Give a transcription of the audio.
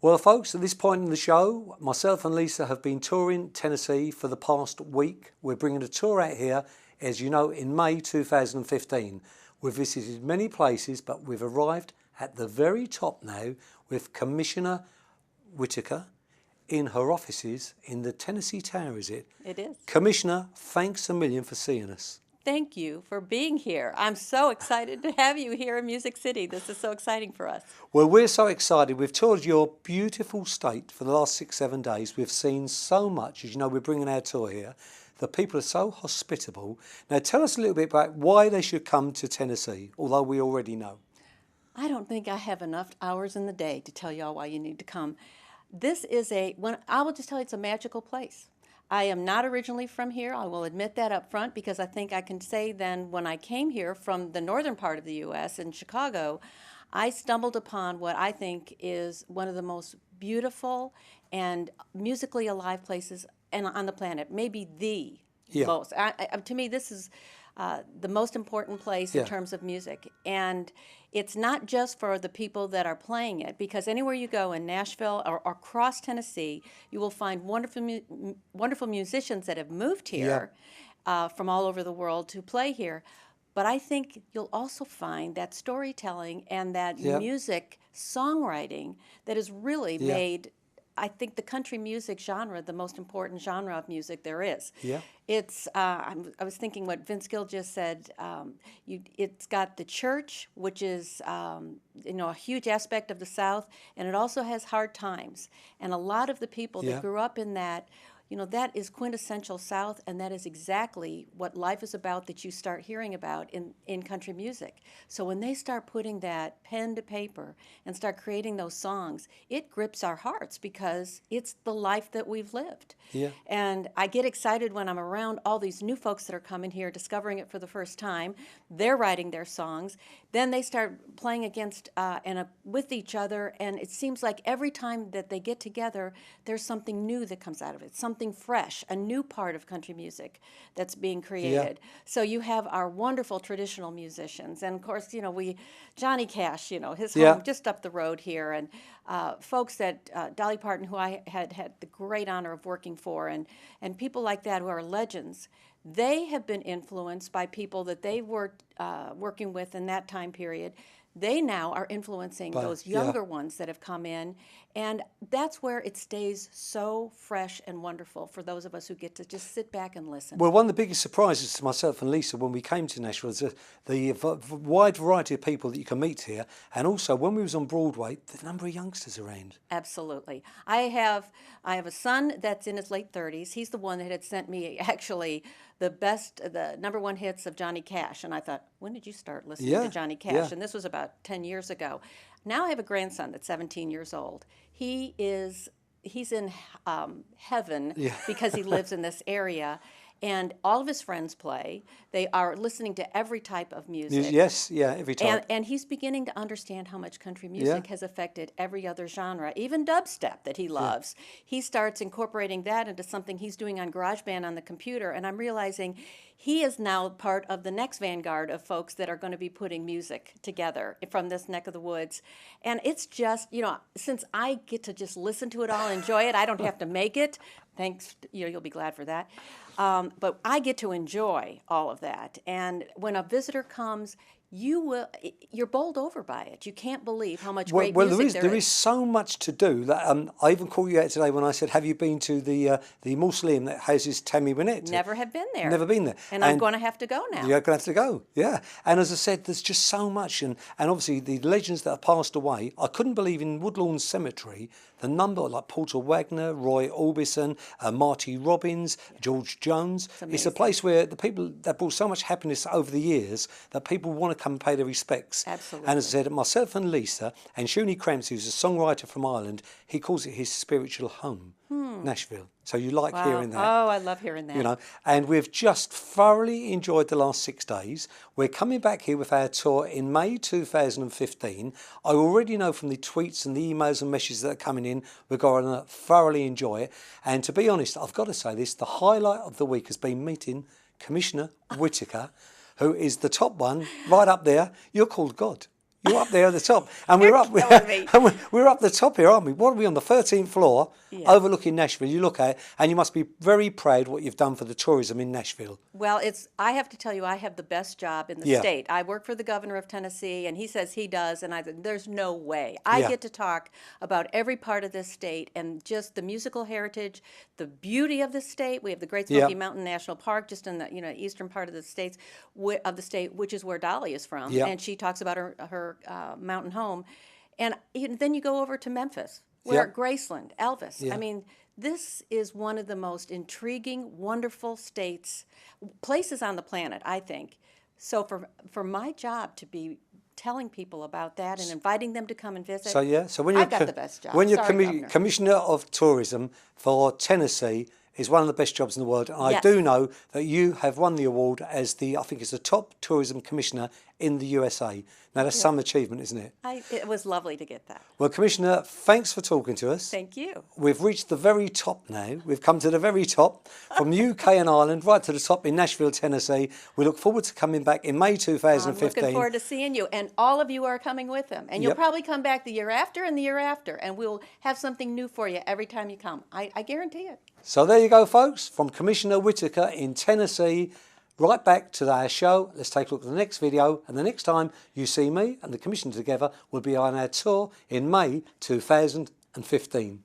Well, folks, at this point in the show, myself and Lisa have been touring Tennessee for the past week. We're bringing a tour out here, as you know, in May 2015. We've visited many places, but we've arrived at the very top now with Commissioner Whitaker in her offices in the Tennessee Tower, is it? It is. Commissioner, thanks a million for seeing us. Thank you for being here. I'm so excited to have you here in Music City. This is so exciting for us. Well, we're so excited. We've toured your beautiful state for the last 6-7 days. We've seen so much. As you know, we're bringing our tour here. The people are so hospitable. Now, tell us a little bit about why they should come to Tennessee, although we already know. I don't think I have enough hours in the day to tell y'all why you need to come. This is I will just tell you, it's a magical place. I am not originally from here. I will admit that up front, because I think I can say then when I came here from the northern part of the U.S. in Chicago, I stumbled upon what I think is one of the most beautiful and musically alive places on the planet, maybe the most. To me, this is the most important place in terms of music. And it's not just for the people that are playing it, because anywhere you go in Nashville or across Tennessee, you will find wonderful musicians that have moved here from all over the world to play here. But I think you'll also find that storytelling and that music songwriting that has really made, I think, the country music genre the most important genre of music there is. Yeah. It's, I was thinking what Vince Gill just said, it's got the church, which is, a huge aspect of the South, and it also has hard times. And a lot of the people that grew up in that, that is quintessential South, and that is exactly what life is about that you start hearing about in country music. So when they start putting that pen to paper and start creating those songs, it grips our hearts because it's the life that we've lived. Yeah. And I get excited when I'm around all these new folks that are coming here, discovering it for the first time. They're writing their songs. Then they start playing against with each other, and it seems like every time that they get together, there's something new that comes out of it, something fresh, a new part of country music that's being created. So you have our wonderful traditional musicians, and of course, Johnny Cash, his home just up the road here, and folks that Dolly Parton, who I had the great honor of working for, and people like that who are legends. They have been influenced by people that they were working with in that time period. They now are influencing those younger ones that have come in, and that's where it stays so fresh and wonderful for those of us who get to just sit back and listen. Well, one of the biggest surprises to myself and Lisa when we came to Nashville is the wide variety of people that you can meet here, and also when we was on Broadway, the number of youngsters around. Absolutely. I have a son that's in his late 30s. He's the one that had sent me actually the number one hits of Johnny Cash, and I thought, when did you start listening to Johnny Cash? And this was about 10 years ago. Now I have a grandson that's 17 years old. He's in heaven because he lives in this area, and all of his friends play. They are listening to every type of music. Yes, every type. And he's beginning to understand how much country music has affected every other genre, even dubstep that he loves. He starts incorporating that into something he's doing on GarageBand on the computer, and I'm realizing he is now part of the next vanguard of folks that are going to be putting music together from this neck of the woods. And it's just, since I get to just listen to it all, enjoy it, I don't have to make it. Thanks, you'll be glad for that. But I get to enjoy all of that. And when a visitor comes, you're bowled over by it. You can't believe how much great music there is. There is so much to do. That, I even called you out today when I said, have you been to the mausoleum that houses Tammy Wynette? Never have been there. Never been there. And I'm going to have to go now. You're going to have to go, yeah. And as I said, there's just so much. And obviously the legends that have passed away, I couldn't believe in Woodlawn Cemetery, the number like Porter Wagner, Roy Orbison, Marty Robbins, George Jones. It's a place where the people that brought so much happiness over the years that people want to come and pay their respects. Absolutely. And as I said, myself and Lisa, and Shuni Cramps, who's a songwriter from Ireland, he calls it his spiritual home, Nashville. So you like hearing that. Oh, I love hearing that. And we've just thoroughly enjoyed the last 6 days. We're coming back here with our tour in May 2015. I already know from the tweets and the emails and messages that are coming in, we're going to thoroughly enjoy it. And to be honest, I've got to say this, the highlight of the week has been meeting Commissioner Whitaker, who is the top one, right up there. You're called God. You're up there at the top, and we're up. killing me. We're up the top here, aren't we? What are we on the 13th floor, overlooking Nashville? You look at it, and you must be very proud what you've done for the tourism in Nashville. Well, I have to tell you, I have the best job in the state. I work for the governor of Tennessee, and he says he does, and I said, there's no way. I get to talk about every part of this state and just the musical heritage, the beauty of the state. We have the Great Smoky Mountain National Park just in the eastern part of the state, which is where Dolly is from, and she talks about her mountain home. And then you go over to Memphis, where Graceland, Elvis. I mean, this is one of the most intriguing, wonderful places on the planet, I think. So for my job to be telling people about that and inviting them to come and visit, so when you're I've got the best job. When you're Commissioner of Tourism for Tennessee, is one of the best jobs in the world. And I do know that you have won the award as I think it's the top tourism commissioner in the USA. Now that's some achievement, isn't it? It was lovely to get that. Well, Commissioner, thanks for talking to us. Thank you. We've reached the very top now. We've come to the very top, from UK and Ireland right to the top in Nashville, Tennessee. We look forward to coming back in May 2015. I'm looking forward to seeing you, and all of you are coming with them. And you'll probably come back the year after and the year after, and we'll have something new for you every time you come. I guarantee it. So there you go, folks, from Commissioner Whitaker in Tennessee, right back to our show. Let's take a look at the next video, and the next time you see me and the Commissioner together will be on our tour in May 2015.